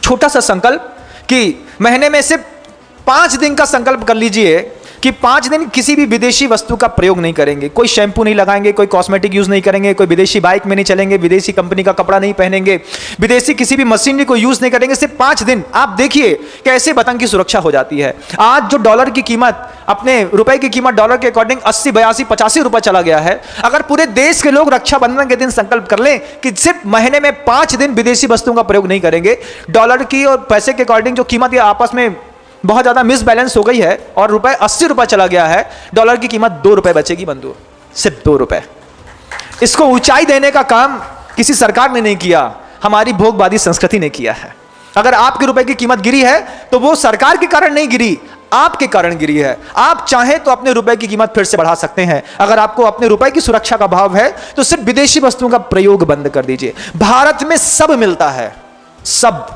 छोटा सा संकल्प कि महीने में सिर्फ 5 दिन का संकल्प कर लीजिए कि 5 दिन किसी भी विदेशी वस्तु का प्रयोग नहीं करेंगे। कोई शैम्पू नहीं लगाएंगे, कोई कॉस्मेटिक यूज नहीं करेंगे, कोई विदेशी बाइक में नहीं चलेंगे, विदेशी कंपनी का कपड़ा नहीं पहनेंगे, विदेशी किसी भी मशीनरी को यूज नहीं करेंगे। सिर्फ 5 दिन आप देखिए कैसे वतन की सुरक्षा हो जाती है। आज जो डॉलर की कीमत, अपने रुपए की कीमत डॉलर के अकॉर्डिंग 80, 82, 85 रुपए चला गया है। अगर पूरे देश के लोग रक्षाबंधन के दिन संकल्प कर लें कि सिर्फ महीने में 5 दिन विदेशी वस्तुओं का प्रयोग नहीं करेंगे, डॉलर की और पैसे के अकॉर्डिंग जो कीमत ये आपस में बहुत ज्यादा मिसबैलेंस हो गई है और रुपए 80 रुपए चला गया है, डॉलर की कीमत 2 रुपए बचेगी बंधु, सिर्फ 2 रुपए। इसको ऊंचाई देने का काम किसी सरकार ने नहीं किया, हमारी भोगवादी संस्कृति ने किया है। अगर आपके रुपए की कीमत गिरी है तो वो सरकार के कारण नहीं गिरी, आपके कारण गिरी है। आप चाहें तो अपने रुपए की कीमत फिर से बढ़ा सकते हैं। अगर आपको अपने रुपए की सुरक्षा का भाव है तो सिर्फ विदेशी वस्तुओं का प्रयोग बंद कर दीजिए। भारत में सब मिलता है, सब।